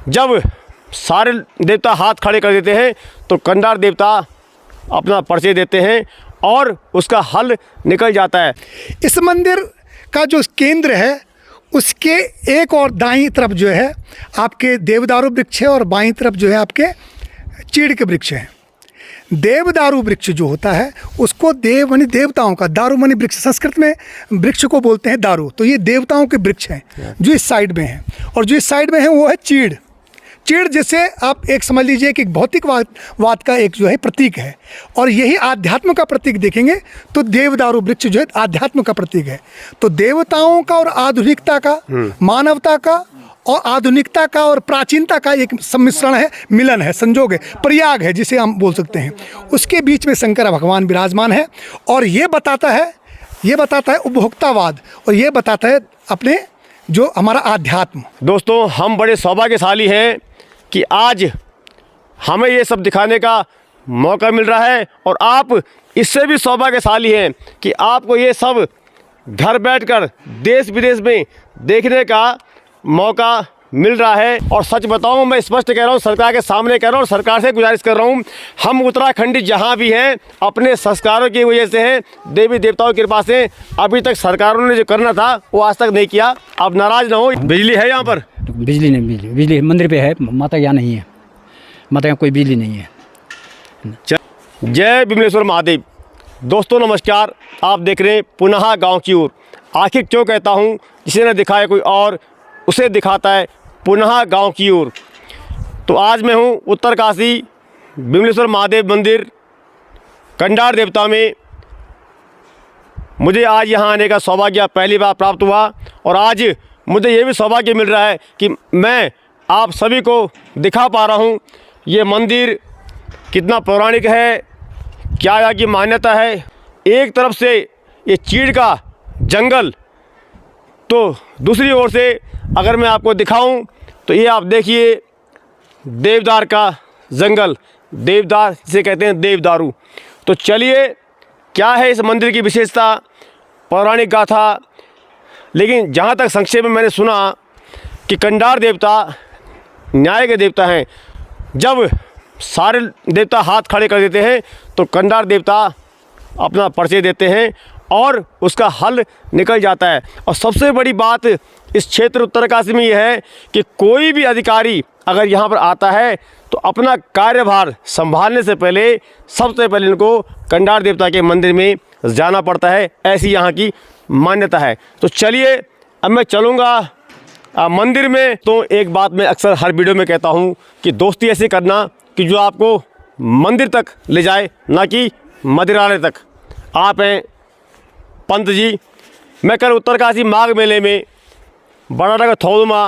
जब सारे देवता हाथ खड़े कर देते हैं तो कंडार देवता अपना परिचय देते हैं और उसका हल निकल जाता है। इस मंदिर का जो केंद्र है उसके एक और दाईं तरफ जो है आपके देवदारू वृक्ष है और बाईं तरफ जो है आपके चीड़ के वृक्ष हैं। देवदारू वृक्ष जो होता है उसको देव मानी देवताओं का, दारू मानी वृक्ष, संस्कृत में वृक्ष को बोलते हैं दारू। तो ये देवताओं के वृक्ष हैं जो इस साइड में हैं, और जो इस साइड में है वो है चीड़। चीड़ जैसे आप एक समझ लीजिए कि भौतिकवाद का एक जो है प्रतीक है, और यही आध्यात्म का प्रतीक देखेंगे तो देवदारू वृक्ष जो है आध्यात्म का प्रतीक है। तो देवताओं का और आधुनिकता का, मानवता का और आधुनिकता का और प्राचीनता का एक सम्मिश्रण है, मिलन है, संजोग है, प्रयाग है जिसे हम बोल सकते हैं। उसके बीच में शंकर भगवान विराजमान है और ये बताता है उपभोक्तावाद, और ये बताता है अपने जो हमारा आध्यात्म। दोस्तों, हम बड़े सौभाग्यशाली हैं कि आज हमें ये सब दिखाने का मौका मिल रहा है, और आप इससे भी सौभाग्यशाली हैं कि आपको ये सब घर बैठकर देश विदेश में देखने का मौका मिल रहा है। और सच बताऊं, मैं स्पष्ट कह रहा हूं, सरकार के सामने कह रहा हूं, सरकार से गुजारिश कर रहा हूं, हम उत्तराखंडी जहां भी हैं अपने संस्कारों की वजह से हैं, देवी देवताओं की कृपा से अभी तक सरकारों ने जो करना था वो आज तक नहीं किया। अब नाराज़ ना हो। बिजली है यहाँ पर? बिजली नहीं, बिजली मंदिर पे है, माता यहाँ नहीं है, माता यहाँ कोई बिजली नहीं है। जय विमलेश्वर महादेव। दोस्तों नमस्कार, आप देख रहे हैं पुनः गाँव की ओर। आखिर क्यों कहता हूँ, जिसे न दिखाए कोई और उसे दिखाता है पुनः गांव की ओर। तो आज मैं हूं उत्तरकाशी विमलेश्वर महादेव मंदिर कंडार देवता में। मुझे आज यहां आने का सौभाग्य पहली बार प्राप्त हुआ, और आज मुझे ये भी सौभाग्य मिल रहा है कि मैं आप सभी को दिखा पा रहा हूं ये मंदिर कितना पौराणिक है, क्या यहाँ की मान्यता है। एक तरफ से ये चीड़ का जंगल, तो दूसरी ओर से अगर मैं आपको दिखाऊं तो ये आप देखिए देवदार का जंगल, देवदार जिसे कहते हैं देवदारू। तो चलिए, क्या है इस मंदिर की विशेषता, पौराणिक गाथा। लेकिन जहाँ तक संक्षेप में मैंने सुना कि कंडार देवता न्याय के देवता हैं। जब सारे देवता हाथ खड़े कर देते हैं तो कंडार देवता अपना परिचय देते हैं और उसका हल निकल जाता है। और सबसे बड़ी बात इस क्षेत्र उत्तरकाशी में यह है कि कोई भी अधिकारी अगर यहाँ पर आता है तो अपना कार्यभार संभालने से पहले सबसे पहले इनको कंडार देवता के मंदिर में जाना पड़ता है, ऐसी यहाँ की मान्यता है। तो चलिए, अब मैं चलूँगा मंदिर में। तो एक बात मैं अक्सर हर वीडियो में कहता हूँ कि दोस्ती ऐसे करना कि जो आपको मंदिर तक ले जाए, ना कि मदिरालय तक। आप हैं पंत जी। मैं कल उत्तरकाशी माघ मेले में बड़ा का थौलमा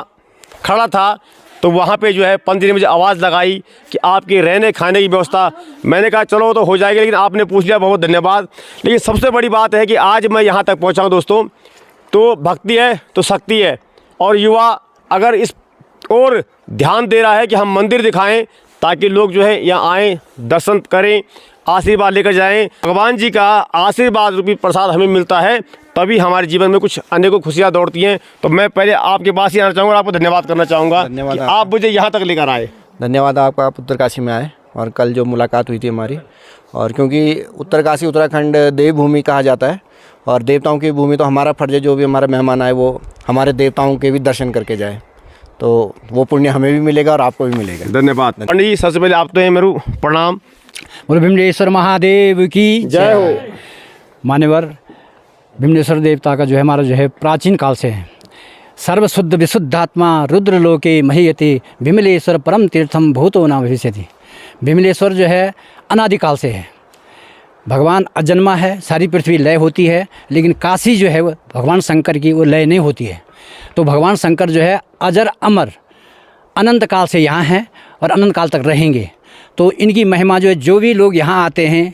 खड़ा था, तो वहाँ पे जो है पंत जी ने मुझे आवाज़ लगाई कि आपके रहने खाने की व्यवस्था। मैंने कहा चलो तो हो जाएगी, लेकिन आपने पूछ लिया, बहुत धन्यवाद। लेकिन सबसे बड़ी बात है कि आज मैं यहाँ तक पहुँचा हूँ दोस्तों, तो भक्ति है तो शक्ति है। और युवा अगर इस और ध्यान दे रहा है कि हम मंदिर दिखाएँ ताकि लोग जो है यहाँ आएँ, दर्शन करें, आशीर्वाद लेकर जाएं। भगवान जी का आशीर्वाद रूपी प्रसाद हमें मिलता है, तभी हमारे जीवन में कुछ अनेकों खुशियाँ दौड़ती हैं। तो मैं पहले आपके पास ही आना चाहूँगा और आपको धन्यवाद करना चाहूँगा कि आप मुझे यहाँ तक लेकर आए। धन्यवाद आपका, आप उत्तरकाशी में आए और कल जो मुलाकात हुई थी हमारी। और क्योंकि उत्तरकाशी उत्तराखंड देवभूमि कहा जाता है और देवताओं की भूमि, तो हमारा फर्ज है जो भी हमारा मेहमान आए वो हमारे देवताओं के भी दर्शन करके जाए, तो वो पुण्य हमें भी मिलेगा और आपको भी मिलेगा। धन्यवाद पंडित जी। सबसे पहले आप तो हैं मेरू प्रणाम। बोलो विमलेश्वर महादेव की जय हो। मान्यवर विमलेश्वर देवता का जो है हमारा जो है प्राचीन काल से है। सर्वशुद्ध विशुद्धात्मा रुद्रलोके महीयते विमलेश्वर परम तीर्थम भूतो न भविष्यति। विमलेश्वर जो है अनादिकाल से है, भगवान अजन्मा है। सारी पृथ्वी लय होती है, लेकिन काशी जो है वो भगवान शंकर की वो लय नहीं होती है। तो भगवान शंकर जो है अजर अमर अनंत काल से यहाँ हैं और अनंत काल तक रहेंगे। तो इनकी महिमा जो है, जो भी लोग यहाँ आते हैं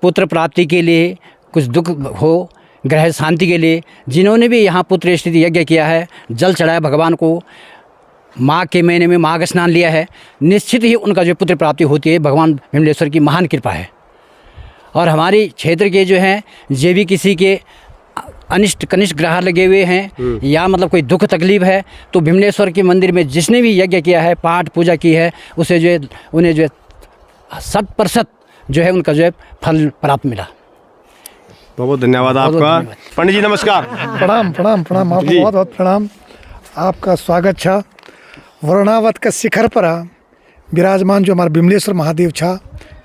पुत्र प्राप्ति के लिए, कुछ दुख हो, ग्रह शांति के लिए, जिन्होंने भी यहाँ पुत्र स्थिति यज्ञ किया है, जल चढ़ाया भगवान को, माघ के महीने में माघ स्नान लिया है, निश्चित ही उनका जो पुत्र प्राप्ति होती है। भगवान विमलेश्वर की महान कृपा है। और हमारी क्षेत्र के जो हैं, जे भी किसी के अनिष्ट कनिष्ठ ग्रह लगे हुए हैं या मतलब कोई दुख तकलीफ है, तो भीमलेश्वर के मंदिर में जिसने भी यज्ञ किया है, पाठ पूजा की है, उसे जो है उन्हें जो है 100% जो है उनका जो है फल प्राप्त मिला। बहुत बहुत धन्यवाद आपका। पंडित जी नमस्कार। प्रणाम प्रणाम प्रणाम, आपको जी। बहुत बहुत प्रणाम। आपका स्वागत छा। वर्णावत का शिखर पर विराजमान जो हमारा बिमलेश्वर महादेव छा,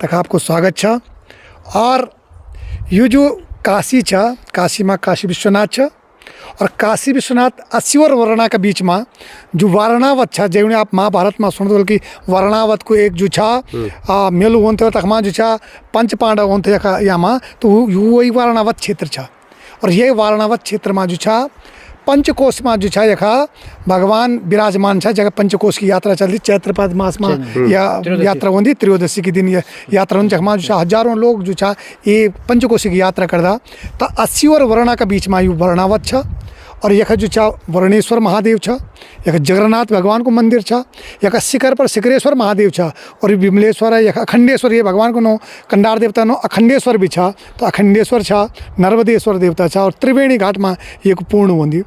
तक आपको स्वागत छा। और ये जो काशी छा, काशी माँ काशी विश्वनाथ छा, और काशी विश्वनाथ 80 और वर्णा के बीच में जो वारणावत छा, जैसे आप महाभारत में सुन दो कि वारणावत को एक जो छा मेलू होते तकमा जो छा पंच पांडव होते यामा, तो वही वारणावत क्षेत्र छा। और ये वारणावत क्षेत्र में जो छा पंचकोश में जो छा यखा भगवान विराजमान छा। जगह पंचकोश की यात्रा चलती चैत्रपाद मास में या यात्रा होती त्रयोदशी के दिन यात्रा होती, जहाँ जो हजारों लोग जो छा ये पंचकोशी की यात्रा करदा। तो 80 और वर्णा के बीच में यू वर्णावत छा। और यख जो छा वर्णेश्वर महादेव छा, यख जगन्नाथ भगवान को मंदिर छा, यख शिखर पर शिखरेश्वर महादेव छा, और ये विमलेश्वर है, यख अखंडेश्वर, ये भगवान को नो कंडार देवता नो अखंडेश्वर भी छा। तो अखंडेश्वर छा, नर्मदेश्वर देवता छा, और त्रिवेणी घाट में ये पूर्ण होंगी।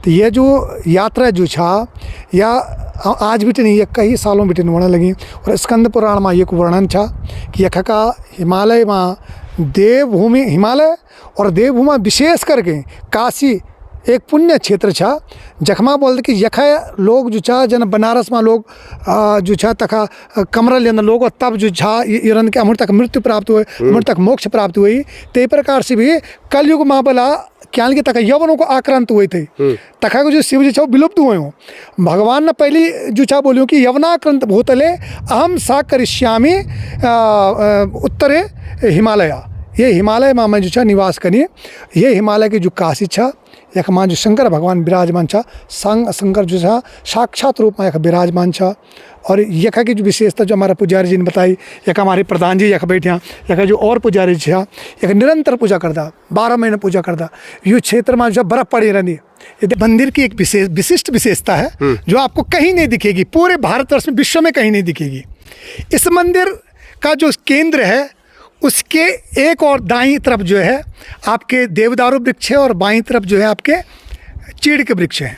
तो ये जो यात्रा जो छा या आज भी नहीं, ये कई सालों भी होने लगी। और स्कंद पुराण में ये वर्णन छा कि यख का हिमालय में देवभूमि, हिमालय और देवभूमि विशेष करके काशी एक पुण्य क्षेत्र छा। जखमा बोलते कि यख लोग जो छा जन बनारस में लोग जो छा तखा कमरा लेना लोग, और तब जो छा इरन के अमृत तक मृत्यु प्राप्त हुए, अमृत तक मोक्ष प्राप्त हुई। ते प्रकार से भी कलयुग में बोला क्या कि तक यवनों को आक्रांत हुए थे, तखा को जो शिव जी छा विलुप्त हुए हों। भगवान ने पहली जो छा बोलियो कि यवनाक्रांत भूतले अहम सा करिष्यामि उत्तरे हिमालय। ये हिमालय में मैं जो छा निवास करिए। ये हिमालय की जो काशी छा, यख मां जो शंकर भगवान विराजमान छा, शंकर जो छा साक्षात रूप में यख विराजमान छा। और यख की जो विशेषता जो हमारा पुजारी जी ने बताई, यख हमारे प्रधान जी यख बैठे, यख जो और पुजारी छा यख निरंतर पूजा करता, 12 महीने पूजा करता। ये क्षेत्र में जो बर्फ पड़ी रहती, ये मंदिर की एक विशिष्ट विशेषता है जो आपको कहीं नहीं दिखेगी, पूरे भारतवर्ष में, विश्व में कहीं नहीं दिखेगी। इस मंदिर का जो केंद्र है उसके एक और दाईं तरफ जो है आपके देवदारू वृक्ष है, और बाईं तरफ जो है आपके चीड़ के वृक्ष हैं।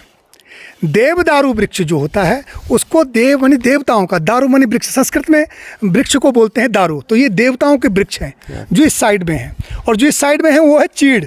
देवदारू वृक्ष जो होता है उसको देव मानी देवताओं का, दारू मानी वृक्ष, संस्कृत में वृक्ष को बोलते हैं दारू। तो ये देवताओं के वृक्ष हैं जो इस साइड में हैं, और जो इस साइड में है वो है चीड़।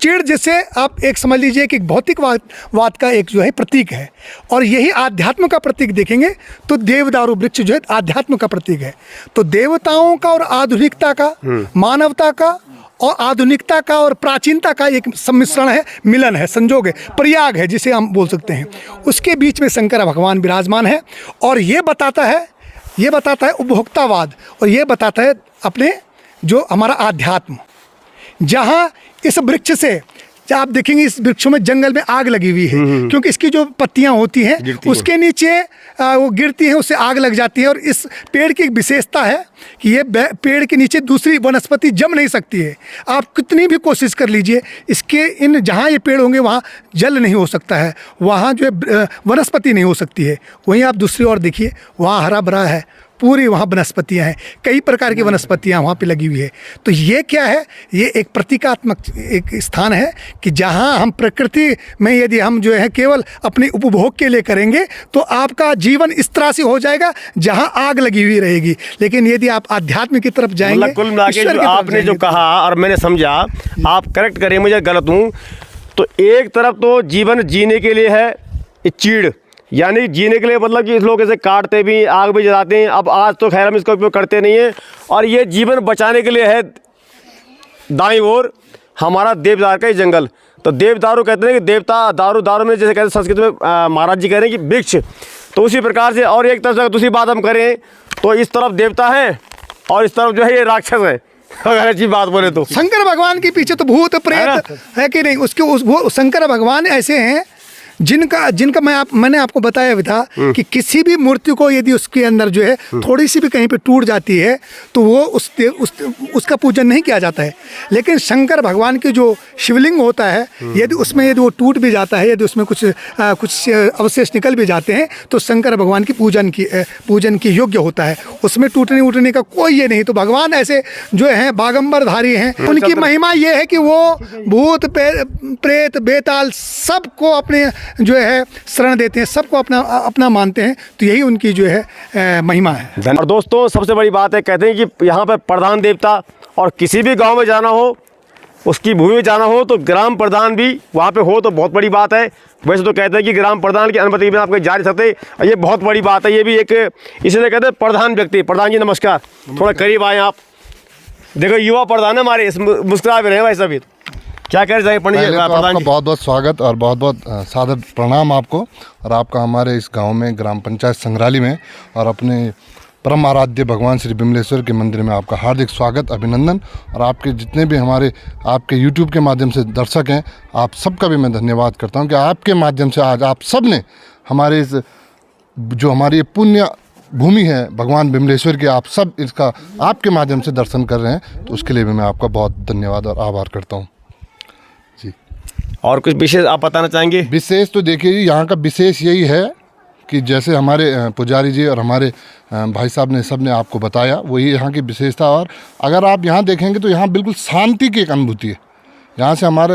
चीड़ जैसे आप एक समझ लीजिए कि एक भौतिकवाद का एक जो है प्रतीक है, और यही आध्यात्म का प्रतीक देखेंगे तो देवदारू वृक्ष जो है आध्यात्म का प्रतीक है। तो देवताओं का और आधुनिकता का, मानवता का और आधुनिकता का और प्राचीनता का एक सम्मिश्रण है, मिलन है, संजोग है, प्रयाग है जिसे हम बोल सकते हैं। उसके बीच में शंकर भगवान विराजमान है, और ये बताता है उपभोक्तावाद, और ये बताता है अपने जो हमारा आध्यात्म। जहाँ इस वृक्ष से आप देखेंगे इस वृक्षों में जंगल में आग लगी हुई है, क्योंकि इसकी जो पत्तियां होती हैं उसके नीचे वो गिरती है, उससे आग लग जाती है। और इस पेड़ की एक विशेषता है कि ये पेड़ के नीचे दूसरी वनस्पति जम नहीं सकती है। आप कितनी भी कोशिश कर लीजिए, इसके इन जहाँ ये पेड़ होंगे वहाँ जल नहीं हो सकता है, वहाँ जो है वनस्पति नहीं हो सकती है। वहीं आप दूसरी ओर देखिए, वहाँ हरा भरा है, पूरी वहाँ वनस्पतियाँ हैं, कई प्रकार की वनस्पतियाँ वहाँ पे लगी हुई है। तो ये क्या है, ये एक प्रतीकात्मक एक स्थान है कि जहाँ हम प्रकृति में यदि हम जो है केवल अपने उपभोग के लिए करेंगे तो आपका जीवन इस तरह से हो जाएगा जहाँ आग लगी हुई रहेगी। लेकिन यदि आप आध्यात्म की तरफ जाएंगे, मतलब कुल मिला के ईश्वर की जो तरफ आपने जो जाएंगे, कहा और मैंने समझा, आप करेक्ट करें मुझे गलत हूँ, तो एक तरफ तो जीवन जीने के लिए है चीड़, यानी जीने के लिए मतलब कि इस लोग इसे काटते भी, आग भी जलाते हैं। अब आज तो खैर हम इसका उपयोग करते नहीं हैं। और ये जीवन बचाने के लिए है दाईं ओर हमारा देवदार का ही जंगल। तो देवदारू कहते हैं कि देवता, दारू, दारू में जैसे कहते हैं संस्कृत में महाराज जी कह रहे हैं कि वृक्ष, तो उसी प्रकार से। और एक तरफ से दूसरी बात हम करें तो इस तरफ देवता है और इस तरफ जो है ये राक्षस है, अगर अच्छी बात बोले तो। शंकर भगवान के पीछे तो भूत प्रेत है कि नहीं, उसके उस शंकर भगवान ऐसे हैं जिनका मैंने आपको बताया भी था कि किसी भी मूर्ति को यदि उसके अंदर जो है थोड़ी सी भी कहीं पे टूट जाती है तो वो उसका पूजन नहीं किया जाता है। लेकिन शंकर भगवान की जो शिवलिंग होता है, यदि वो टूट भी जाता है, यदि उसमें कुछ अवशेष निकल भी जाते हैं तो शंकर भगवान की पूजन की योग्य होता है। उसमें टूटने उठने का कोई ये नहीं। तो भगवान ऐसे जो हैं बागंबरधारी हैं। उनकी महिमा ये है कि वो भूत प्रेत बेताल सबको अपने जो है शरण देते हैं, सबको अपना मानते हैं। तो यही उनकी जो है महिमा है। और दोस्तों सबसे बड़ी बात है, कहते हैं कि यहाँ पर प्रधान देवता, और किसी भी गांव में जाना हो, उसकी भूमि में जाना हो, तो ग्राम प्रधान भी वहाँ पे हो तो बहुत बड़ी बात है। वैसे तो कहते हैं कि ग्राम प्रधान की अनुमति के बिना आप कहीं जा नहीं सकते, ये बहुत बड़ी बात है। ये भी एक इसलिए कहते हैं प्रधान व्यक्ति। प्रधान जी नमस्कार, थोड़ा करीब आए आप। देखो युवा प्रधान है हमारे, मुस्कुरा भी रहे भाई सभी। क्या कहना चाहिए पंडित जी? आपका बहुत बहुत स्वागत और बहुत बहुत सादर प्रणाम आपको, और आपका हमारे इस गांव में ग्राम पंचायत संग्राली में और अपने परम आराध्य भगवान श्री बिमलेश्वर के मंदिर में आपका हार्दिक स्वागत, अभिनंदन। और आपके जितने भी हमारे आपके YouTube के माध्यम से दर्शक हैं, आप सबका भी मैं धन्यवाद करता हूं कि आपके माध्यम से आज आप सब ने हमारे इस जो हमारी पुण्य भूमि है भगवान बिमलेश्वर की, आप सब इसका आपके माध्यम से दर्शन कर रहे हैं। तो उसके लिए भी मैं आपका बहुत धन्यवाद और आभार करता हूँ जी। और कुछ विशेष आप बताना चाहेंगे? विशेष तो देखिए, यहाँ का विशेष यही है कि जैसे हमारे पुजारी जी और हमारे भाई साहब ने सब ने आपको बताया, वही यहाँ की विशेषता। और अगर आप यहाँ देखेंगे तो यहाँ बिल्कुल शांति की एक अनुभूति है। यहाँ से हमारे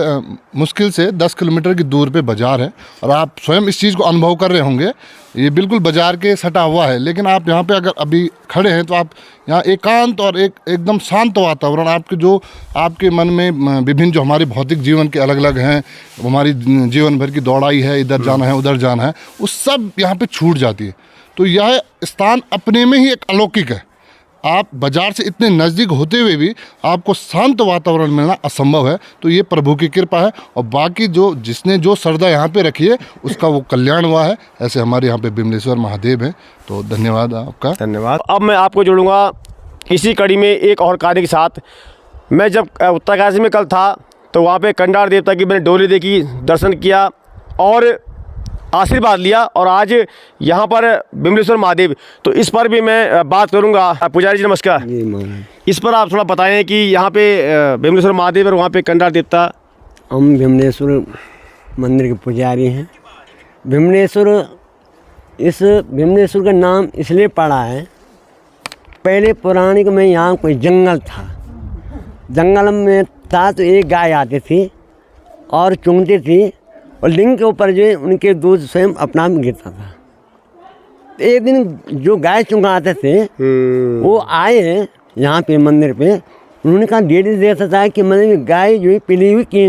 मुश्किल से 10 किलोमीटर की दूर पे बाज़ार है, और आप स्वयं इस चीज़ को अनुभव कर रहे होंगे। ये बिल्कुल बाज़ार के सटा हुआ है, लेकिन आप यहाँ पे अगर अभी खड़े हैं तो आप यहाँ एकांत और एकदम शांत वातावरण, आपके मन में विभिन्न जो हमारे भौतिक जीवन के अलग अलग हैं, हमारी जीवन भर की दौड़ाई है, इधर जाना है उधर जाना है, वो सब यहाँ पे छूट जाती है। तो यह स्थान अपने में ही एक अलौकिक है। आप बाजार से इतने नज़दीक होते हुए भी आपको शांत वातावरण मिलना असंभव है। तो ये प्रभु की कृपा है, और बाकी जिसने जो श्रद्धा यहाँ पे रखी है उसका वो कल्याण हुआ है। ऐसे हमारे यहाँ पे बिमलेश्वर महादेव हैं। तो धन्यवाद आपका। धन्यवाद। अब मैं आपको जोड़ूंगा इसी कड़ी में एक और कार्य के साथ। मैं जब उत्तरकाशी में कल था तो वहाँ पे कंडार देवता की मैंने डोली देखी, दर्शन किया और आशीर्वाद लिया। और आज यहाँ पर बिमलेश्वर महादेव, तो इस पर भी मैं बात करूँगा। पुजारी जी नमस्कार जी। इस पर आप थोड़ा बताएं कि यहाँ पे बिमलेश्वर महादेव और वहाँ पे कंडार देवता। हम बिमलेश्वर मंदिर के पुजारी हैं। इस बिमलेश्वर का नाम इसलिए पड़ा है, पहले पौराणिक में यहाँ कोई जंगल था, जंगल में था तो एक गाय आती थी और चुंगती थी, और लिंग के ऊपर जो है उनके दूध स्वयं अपना गिरता था। तो एक दिन जो गाय चुंगाते थे वो आए यहाँ पे मंदिर पे, उन्होंने कहा डेढ़ देर था कि मतलब गाय जो है पिली हुई कि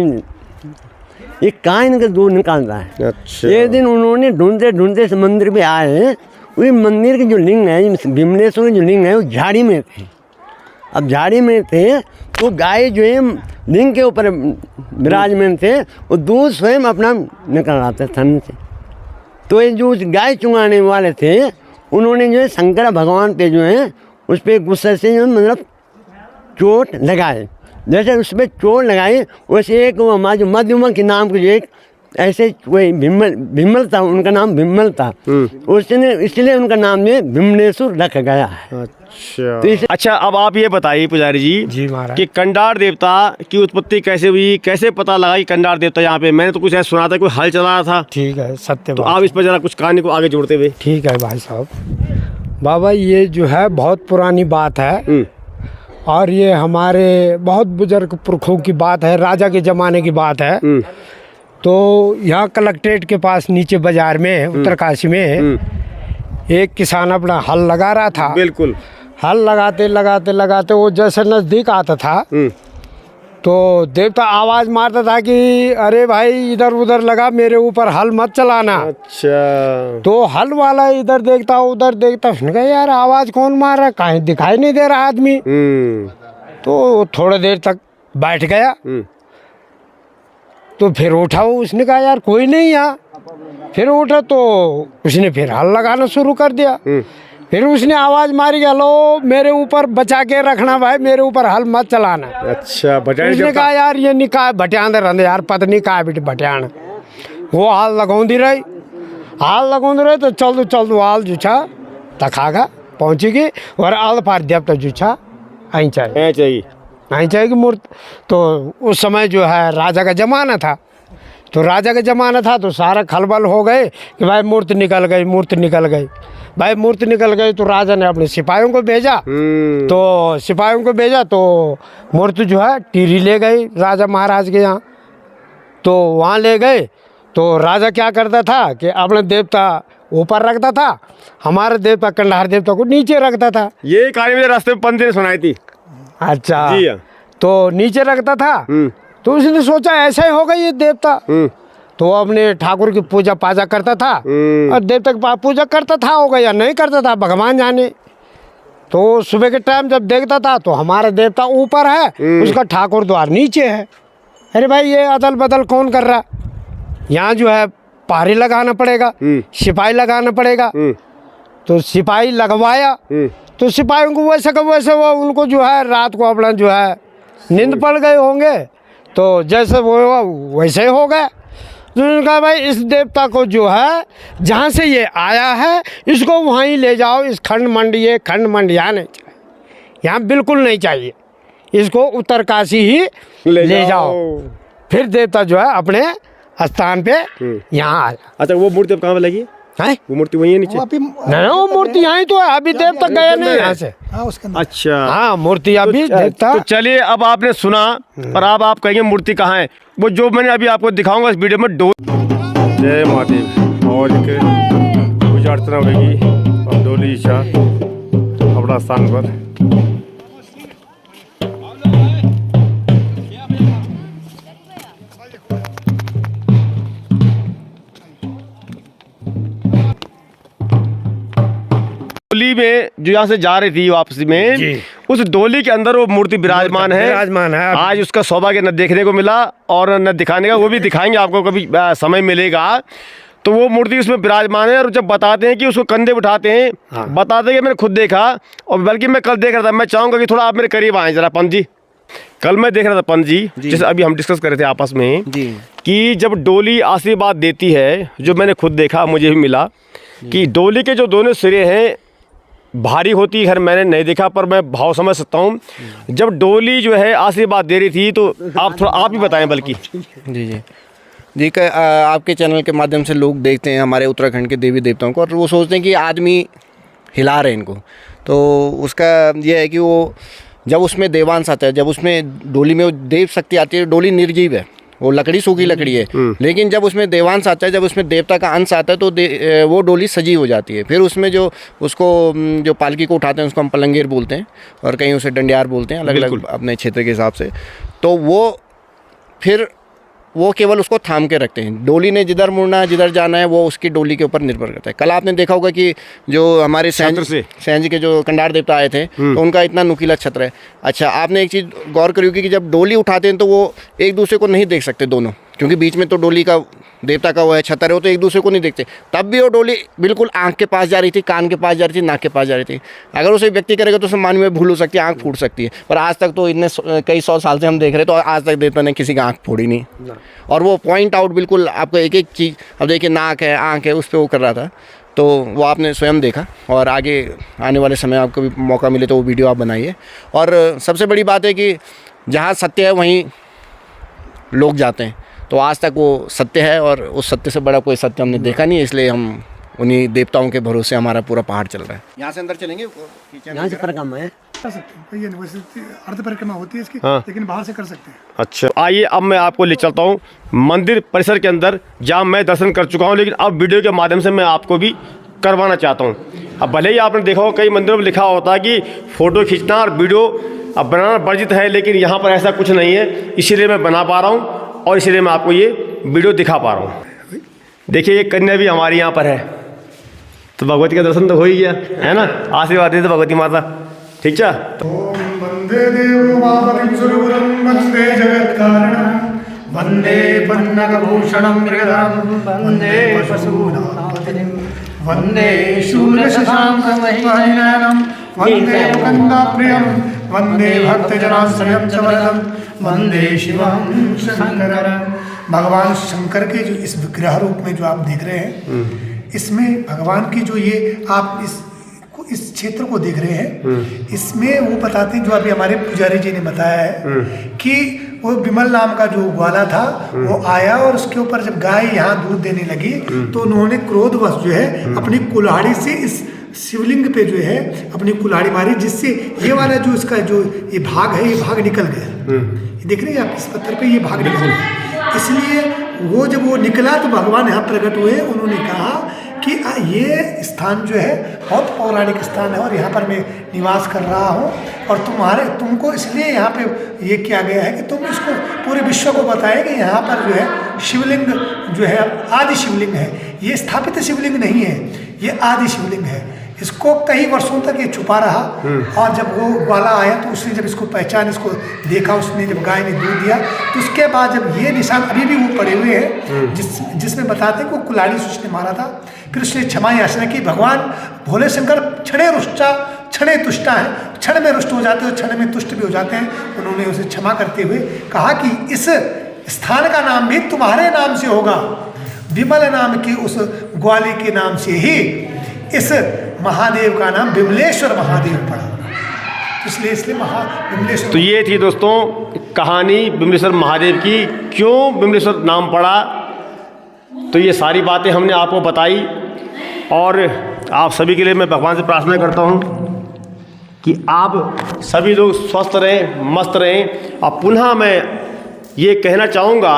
ये कहाँ इनका दूध निकालता है। अच्छा। एक दिन उन्होंने ढूंढते से मंदिर पे आए, वही मंदिर के जो लिंग है, बिमलेश्वर के जो लिंग है वो झाड़ी में थे। अब झाड़ी में थे तो गाय जो है लिंग के ऊपर विराजमान थे, वो दूध स्वयं अपना निकल रहा था थन से। तो ये जो गाय चुंगाने वाले थे उन्होंने जो है शंकर भगवान पे जो है उस पर गुस्से से मतलब चोट लगाए। जैसे उस पर चोट लगाई वैसे एक वो हमारे जो मध्यमा के नाम के जो एक ऐसे वही भीमल था, उनका नाम भीमल था, उसने इसलिए उनका नाम जो बिमलेश्वर रखा गया है। अच्छा। तो अच्छा, अब आप ये बताइए पुजारी जी महाराज, कि कंडार देवता की उत्पत्ति कैसे हुई, कैसे पता लगा कि कंडार देवता यहाँ पे? मैंने तो कुछ ऐसा सुना था, कोई हल चला रहा था। ठीक है, सत्य तो बात आप इस पर जरा कुछ कहानी को आगे जोड़ते हुए। ठीक है भाई साहब। बाबा ये जो है बहुत पुरानी बात है, और ये हमारे बहुत बुजुर्ग पुरखों की बात है, राजा के ज़माने की बात है। तो यहाँ कलेक्ट्रेट के पास नीचे बाजार में उत्तरकाशी में एक किसान अपना हल लगा रहा था। बिल्कुल। हल लगाते लगाते लगाते वो जैसे नज़दीक आता था तो देवता आवाज़ मारता था कि अरे भाई इधर उधर लगा, मेरे ऊपर हल मत चलाना। अच्छा। तो हल वाला इधर देखता उधर देखता, उसने कहा यार आवाज़ कौन मार रहा है, कहीं दिखाई नहीं दे रहा आदमी। तो थोड़ा देर तक बैठ गया, तो फिर उठा, उसने कहा यार कोई नहीं यहाँ। फिर उठा तो उसने फिर हल लगाना शुरू कर दिया। फिर उसने आवाज़ मारी, हेलो मेरे ऊपर बचा के रखना भाई, मेरे ऊपर हल मत चलाना। अच्छा। उसने कहा यार ये निकाह भटियान रंधे यार, पत्नी का बिट भटियान। वो हाल लगाउँदी रही तो चल दो हाल जो छा तखागा पहुँचेगी और आल पार देवता जो छा आई चाहिए मूर्ति। तो उस समय जो है राजा का ज़माना था, तो सारा खलबल हो गए कि भाई मूर्ति निकल गई। भाई मूर्ति निकल गई तो राजा ने अपने सिपाहियों को भेजा, तो मूर्ति जो है टिहरी ले गई राजा महाराज के यहाँ। तो वहाँ ले गए तो राजा क्या करता था कि अपने देवता ऊपर रखता था, हमारे देवता कंधार देवता को नीचे रखता था। ये कहानी मुझे रास्ते में पंत ने सुनाई थी। अच्छा जी हाँ। तो नीचे रखता था, तो उसने सोचा ऐसा ही होगा ये देवता। तो अपने ठाकुर की पूजा पाजा करता था और देवता की पूजा करता था, होगा या नहीं करता था भगवान जाने। तो सुबह के टाइम जब देखता था तो हमारा देवता ऊपर है, उसका ठाकुर द्वार नीचे है। अरे भाई ये अदल बदल कौन कर रहा, यहाँ जो है पहरे लगाना पड़ेगा, सिपाही लगाना पड़ेगा। तो सिपाही लगवाया, तो सिपाहियों को वैसे वो उनको जो है रात को अपना जो है नींद पड़ गए होंगे, तो जैसे वो वैसे ही हो गया। तो उन्होंने कहा भाई इस देवता को जो है जहाँ से ये आया है इसको वहीं ले जाओ, इस खंड मंड यहाँ नहीं चाहिए, यहाँ बिल्कुल नहीं चाहिए, इसको उत्तरकाशी ही ले जाओ। फिर देवता जो है अपने स्थान पे यहाँ आया। अच्छा वो मूर्ति अब कहाँ पे लगी है? वो मूर्ति वही है नीचे? नहीं वो मूर्ति यहाँ ही तो है, अभी देवता गया नहीं यहाँ से। अच्छा हाँ मूर्ति अभी देवता। तो चलिए अब आपने सुना, और अब आप कहेंगे मूर्ति कहाँ है। वो जो मैंने अभी आपको दिखाऊंगा इस वीडियो में जय महादेव, और पूजा अर्चना होगी और डोली ईशा अपना स्थान पर। डोली में जो यहाँ से जा रही थी वापसी में, उस डोली के अंदर वो मूर्ति विराजमान है। आज उसका सौभाग्य न देखने को मिला और न दिखाने का, वो भी दिखाएंगे आपको कभी समय मिलेगा। तो वो मूर्ति उसमें विराजमान है, और जब बताते हैं कि उसको कंधे उठाते हैं, बताते हैं कि मैंने खुद देखा, और बल्कि मैं कल देख रहा था। मैं चाहूँगा कि थोड़ा आप मेरे करीब आएँ जरा पंत जी। कल मैं देख रहा था पंत जी, जैसे अभी हम डिस्कस कर रहे थे आपस में कि जब डोली आशीर्वाद देती है, जो मैंने खुद देखा, मुझे भी मिला कि डोली के जो दोनों सिरे हैं भारी होती है। खैर मैंने नहीं देखा पर मैं भाव समझ सकता हूँ। जब डोली जो है आशीर्वाद दे रही थी, तो आप ही बताएं। बल्कि जी आपके चैनल के माध्यम से लोग देखते हैं हमारे उत्तराखंड के देवी देवताओं को, और वो सोचते हैं कि आदमी हिला रहे हैं इनको। तो उसका ये है कि वो जब उसमें देवांश आता है, जब उसमें डोली में वो देव शक्ति आती है, डोली निर्जीव है, वो लकड़ी सूखी लकड़ी है, लेकिन जब उसमें देवांश आता है, जब उसमें देवता का अंश आता है, तो वो डोली सजीव हो जाती है। फिर उसमें जो पालकी को उठाते हैं उसको हम पलंगेर बोलते हैं, और कहीं उसे डंडियार बोलते हैं, अलग अलग अपने क्षेत्र के हिसाब से। तो वो केवल उसको थाम के रखते हैं। डोली ने जिधर मुड़ना है, जिधर जाना है, वो उसकी डोली के ऊपर निर्भर करता है। कल आपने देखा होगा कि जो हमारे सैंज के जो कंडार देवता आए थे, तो उनका इतना नुकीला छत्र है। अच्छा आपने एक चीज़ गौर करी होगी कि जब डोली उठाते हैं तो वो एक दूसरे को नहीं देख सकते दोनों, क्योंकि बीच में तो डोली का देवता का वो है छतर है, वो तो एक दूसरे को नहीं देखते। तब भी वो डोली बिल्कुल आँख के पास जा रही थी, कान के पास जा रही थी, नाक के पास जा रही थी। अगर उसे व्यक्ति करेगा तो उसे मानव में भूल हो सकती है, आँख फूट सकती है। पर आज तक तो इतने कई 100 साल से हम देख रहे, तो आज तक देवता ने किसी का आँख फोड़ी नहीं। और वो पॉइंट आउट बिल्कुल आपको एक एक चीज़, अब देखिए नाक है, आँख है, उस पर वो कर रहा था। तो वो आपने स्वयं देखा, और आगे आने वाले समय आपको भी मौका मिले तो वो वीडियो आप बनाइए। और सबसे बड़ी बात है कि जहाँ सत्य है वहीं लोग जाते हैं। तो आज तक वो सत्य है, और उस सत्य से बड़ा कोई सत्य हमने देखा नहीं, इसलिए हम उन्हीं देवताओं के भरोसे हमारा पूरा पहाड़ चल रहा है। यहाँ से अंदर चलेंगे, यहाँ से परिक्रमा है, अर्ध परिक्रमा होती है इसकी, लेकिन बाहर से कर सकते हैं। अच्छा आइए अब मैं आपको ले चलता हूँ मंदिर परिसर के अंदर, जहाँ मैं दर्शन कर चुका हूँ, लेकिन अब वीडियो के माध्यम से मैं आपको भी करवाना चाहता हूँ। अब भले ही आपने देखा हो कई मंदिरों में लिखा होता है कि फ़ोटो खींचना और वीडियो अब बनाना वर्जित है, लेकिन यहाँ पर ऐसा कुछ नहीं है, इसीलिए मैं बना पा रहा हूँ और इसीलिए मैं आपको ये वीडियो दिखा पा रहा हूँ। देखिए ये कन्या भी हमारी यहाँ पर है, तो भगवती का दर्शन तो हो ही गया है ना। आशीर्वाद दे दो भगवती माता, ठीक है। वंदे देवोमापतिं सुरगुरुं वंदे जगत्कारणं वंदे पन्नगभूषणं मृगधरं वंदे पशूनां वंदे शूलशशाङ्कमहिनयनं वंदे मुकुन्दाप्रियं वंदे भक्तजनाश्रयं च वरदं वंदे शिवं शङ्करं भगवान शंकर के जो इस विग्रह रूप में जो आप देख रहे हैं, इसमें भगवान की जो ये आप इस क्षेत्र को देख रहे हैं, इसमें वो बताते हैं जो अभी हमारे पुजारी जी ने बताया है कि वो विमल नाम का जो ग्वाला था वो आया और उसके ऊपर जब गाय यहाँ दूध देने लगी तो उन्होंने क्रोधवश जो है अपनी कुल्हाड़ी से इस शिवलिंग पे जो है अपनी कुल्हाड़ी मारी, जिससे ये वाला जो इसका जो ये भाग है, ये भाग निकल गया। ये देख रहे हैं आप इस पत्थर पे ये भाग निकल गया। इसलिए वो जब वो निकला तो भगवान यहाँ प्रकट हुए, उन्होंने कहा कि ये स्थान जो है बहुत पौराणिक स्थान है और यहाँ पर मैं निवास कर रहा हूँ और तुमको इसलिए यहाँ पे ये किया गया है कि तुम इसको पूरे विश्व को बताएं कि यहाँ पर जो है शिवलिंग जो है आदि शिवलिंग है। ये स्थापित शिवलिंग नहीं है, ये आदि शिवलिंग है। इसको कई वर्षों तक ये छुपा रहा और जब वो ग्वाला आया तो उसने जब इसको इसको देखा, उसने जब गाय ने दूध दिया तो उसके बाद जब ये निशान अभी भी वो पड़े हुए हैं जिसमें बताते हैं कि वो कुल्हाड़ी से उसने मारा था। फिर उसने क्षमा याचना की। भगवान भोले शंकर क्षणे रुष्टा क्षणे तुष्टा है, क्षण में रुष्ट हो जाते हैं, क्षण में तुष्ट भी हो जाते हैं। उन्होंने उसे क्षमा करते हुए कहा कि इस स्थान का नाम भी तुम्हारे नाम से होगा, विमल नाम के उस ग्वाले के नाम से ही इस महादेव का नाम विमलेश्वर महादेव पड़ा, इसलिए विमलेश्वर। तो ये थी दोस्तों कहानी विमलेश्वर महादेव की, क्यों विमलेश्वर नाम पड़ा। तो ये सारी बातें हमने आपको बताई और आप सभी के लिए मैं भगवान से प्रार्थना करता हूँ कि आप सभी लोग स्वस्थ रहें, मस्त रहें। और पुनः मैं ये कहना चाहूँगा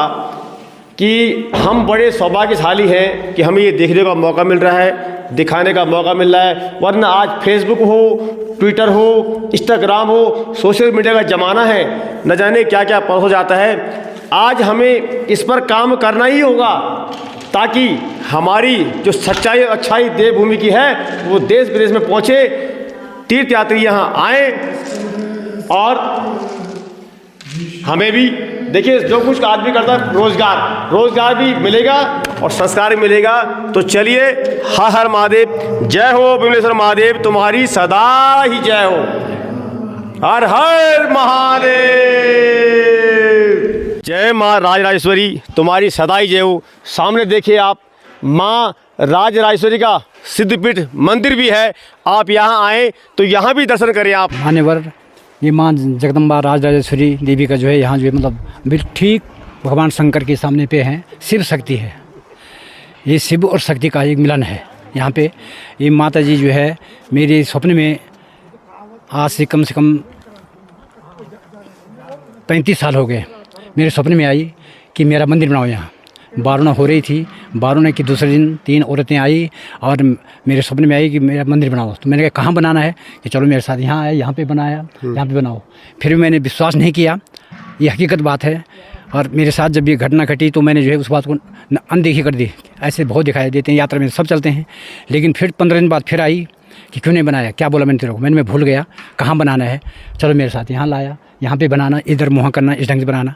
कि हम बड़े सौभाग्यशाली हैं कि हमें ये देखने का मौका मिल रहा है, दिखाने का मौका मिल रहा है। वरना आज फेसबुक हो, ट्विटर हो, इंस्टाग्राम हो, सोशल मीडिया का ज़माना है, न जाने क्या क्या पर हो जाता है। आज हमें इस पर काम करना ही होगा ताकि हमारी जो सच्चाई और अच्छाई देवभूमि की है वो देश विदेश में पहुँचे, तीर्थ यात्री यहाँ आए और हमें भी देखिए जो कुछ आदमी करता है रोजगार भी मिलेगा और संस्कार भी मिलेगा। तो चलिए, हर हर महादेव, जय हो विमलेश्वर महादेव, तुम्हारी सदा ही जय हो। हर हर महादेव, जय माँ राजराजेश्वरी, तुम्हारी सदा ही जय हो। सामने देखिए आप, माँ राजराजेश्वरी का सिद्धपीठ मंदिर भी है। आप यहाँ आए तो यहाँ भी दर्शन करें आप। मान्यवर, ये माँ जगदम्बा राजराजेश्वरी देवी का जो है यहाँ जो है मतलब बिल्कुल ठीक भगवान शंकर के सामने पे हैं। शिव शक्ति है, ये शिव और शक्ति का एक मिलन है यहाँ पे। ये माता जी जो है मेरे सपने में आज से कम 35 साल हो गए, मेरे सपने में आई कि मेरा मंदिर बनाओ यहाँ। बारुणा हो रही थी, बारुणा के दूसरे दिन 3 औरतें आई और मेरे सपने में आई कि मेरा मंदिर बनाओ। तो मैंने कहा कहाँ बनाना है, कि चलो मेरे साथ यहाँ आया, यहाँ पे बनाया, यहाँ पे बनाओ। फिर मैंने विश्वास नहीं किया, ये हकीकत बात है। और मेरे साथ जब ये घटना घटी तो मैंने जो है उस बात को अनदेखी कर दी। ऐसे बहुत दिखाई देते हैं, यात्रा में सब चलते हैं। लेकिन फिर 15 दिन बाद फिर आई कि क्यों नहीं बनाया, क्या बोला मैंने तेरे को, मैं भूल गया कहाँ बनाना है, चलो मेरे साथ यहाँ लाया, यहाँ पे बनाना, इधर मुँह करना, इस ढंग से बनाना।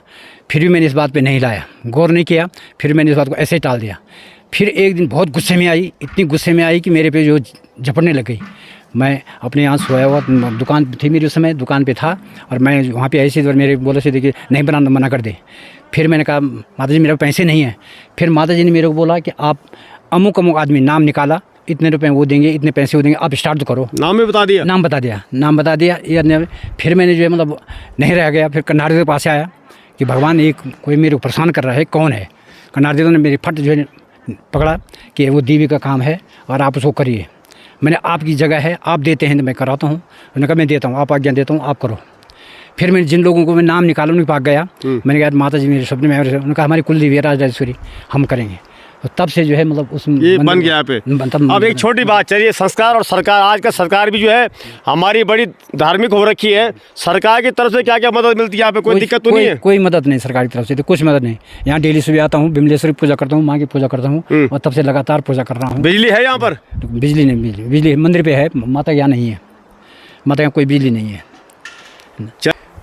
फिर भी मैंने इस बात पे नहीं लाया, गौर नहीं किया। फिर मैंने इस बात को ऐसे ही टाल दिया। फिर एक दिन बहुत गुस्से में आई, इतनी गुस्से में आई कि मेरे पे जो झपटने लग गई। मैं अपने यहाँ सोया हुआ, दुकान थी मेरी उस समय, दुकान पे था और मैं वहाँ पे ऐसे ही मेरे बोले से देखिए नहीं बनाना, मना कर दे। फिर मैंने कहा माता जी मेरे पैसे नहीं हैं। फिर माता जी ने मेरे को बोला कि आप अमुक आदमी नाम निकाला, इतने रुपए वो देंगे, इतने पैसे वो देंगे, आप स्टार्ट तो करो। नाम भी बता दिया? नाम बता दिया ये। फिर मैंने जो है मतलब नहीं रह गया। फिर कन्नाड़ के पास आया कि भगवान एक कोई मेरे को परेशान कर रहा है, कौन है। कन्नाड़ देव ने मेरी फट जो है पकड़ा कि वो देवी का काम है और आप उसको करिए। मैंने आपकी जगह है, आप देते हैं तो मैं कराता हूँ। उन्होंने कहा मैं देता हूँ, आप आज्ञा देता हूँ, आप करो। फिर मैंने जिन लोगों को मैं नाम निकाला उनके पास गया, मैंने कहा माता जी मेरे सपने में, उन्होंने कहा हमारी कुल देवी है राजराजेश्वरी, हम करेंगे। तो तब से जो है मतलब उस ये बन गया पे। अब एक छोटी बात, चलिए संस्कार और सरकार, आज का सरकार भी जो है हमारी बड़ी धार्मिक हो रखी है। सरकार की तरफ से क्या क्या मदद मिलती है यहाँ पे? कोई दिक्कत तो नहीं है? कोई मदद नहीं सरकार की तरफ से, तो कुछ मदद नहीं। यहाँ डेली सुबह आता हूँ, विमलेश्वरी पूजा करता हूँ, माँ की पूजा करता हूँ और तब से लगातार पूजा कर रहा हूँ। बिजली है यहाँ पर? बिजली नहीं, बिजली मंदिर पे है, माता यहाँ नहीं है, माता यहाँ कोई बिजली नहीं है।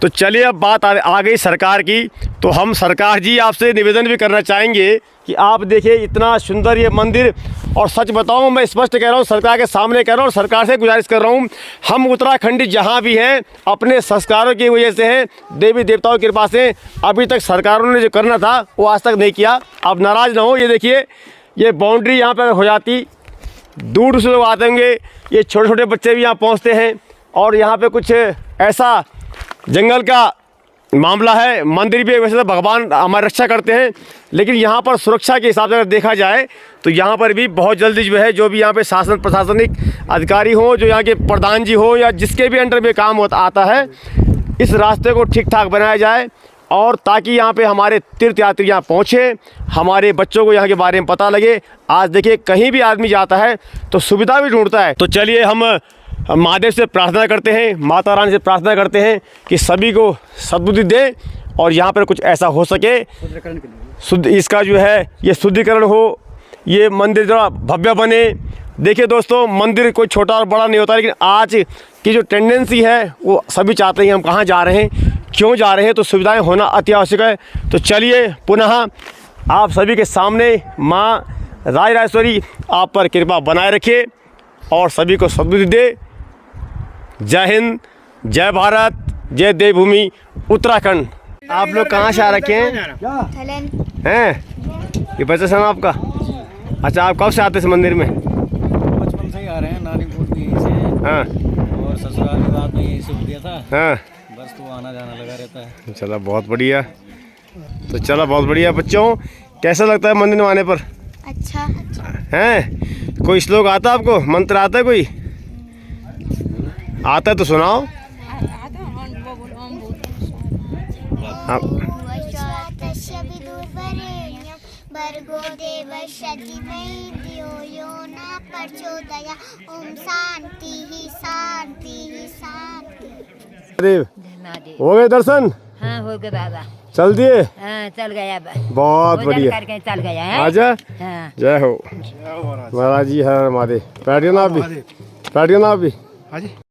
तो चलिए अब बात आ गई सरकार की। तो हम सरकार जी आपसे निवेदन भी करना चाहेंगे कि आप देखिए इतना सुंदर ये मंदिर और सच बताऊं, मैं स्पष्ट कह रहा हूं, सरकार के सामने कह रहा हूं और सरकार से गुजारिश कर रहा हूं, हम उत्तराखंडी जहां भी हैं अपने संस्कारों की वजह से हैं, देवी देवताओं की कृपा से अभी तक सरकारों ने जो करना था वो आज तक नहीं किया। आप नाराज़ ना हो, ये देखिए ये बाउंड्री यहाँ पर हो जाती, दूर से लोग आते होंगे, ये छोटे छोटे बच्चे भी यहाँ पहुँचते हैं और यहाँ पे कुछ ऐसा जंगल का मामला है। मंदिर भी वैसे तो भगवान हमारी रक्षा करते हैं, लेकिन यहाँ पर सुरक्षा के हिसाब से अगर देखा जाए तो यहाँ पर भी बहुत जल्दी जो है, जो भी यहाँ पे शासन प्रशासनिक अधिकारी हो, जो यहाँ के प्रधान जी हो या जिसके भी अंडर में काम आता है, इस रास्ते को ठीक ठाक बनाया जाए और ताकि यहाँ पे हमारे तीर्थ यात्री यहाँ पहुँचे, हमारे बच्चों को यहाँ के बारे में पता लगे। आज देखिए कहीं भी आदमी जाता है तो सुविधा भी ढूंढता है। तो चलिए हम महादेव से प्रार्थना करते हैं, माता रानी से प्रार्थना करते हैं कि सभी को सद्बुद्धि दे और यहाँ पर कुछ ऐसा हो सके, शुद्ध इसका जो है ये शुद्धिकरण हो, ये मंदिर जरा भव्य बने। देखिए दोस्तों, मंदिर कोई छोटा और बड़ा नहीं होता, लेकिन आज की जो टेंडेंसी है वो सभी चाहते हैं हम कहाँ जा रहे हैं, क्यों जा रहे हैं, तो सुविधाएं होना अति आवश्यक है। तो चलिए पुनः आप सभी के सामने माँ राजराजेश्वरी आप पर कृपा बनाए रखे और सभी को सद्बुद्धि दे। जय हिंद, जय भारत, जय देवभूमि उत्तराखंड। आप लोग कहाँ से आ रखे हैं? ये बच्चा सन आपका? अच्छा, आप कब से आते हैं इस मंदिर में? बचपन से ही आ रहे हैं, नानी कोट भी यहीं से है। हाँ और ससुराल की बात में यहीं से दिया था। हाँ, बस तो आना जाना लगा रहता है। चला बहुत बढ़िया। तो चला बहुत बढ़िया। बच्चों कैसा लगता है मंदिर में आने पर? अच्छा हैं? कोई श्लोक आता है आपको, मंत्र आता है कोई? आता है तो सुनाओ। आप भर्गो देवस्य धीमहि धियो यो न प्रचोदयात्। ओम शांति ही शांति ही शांति। देव हो गए दर्शन? हाँ हो गए बाबा, चल दिए? हाँ चल गया बहुत बढ़िया। करके चल गया है। आजा। हाँ। जय हो महाराज जी, हर महादेव। बैठिए ना आप भी, बैठिए ना आप भी।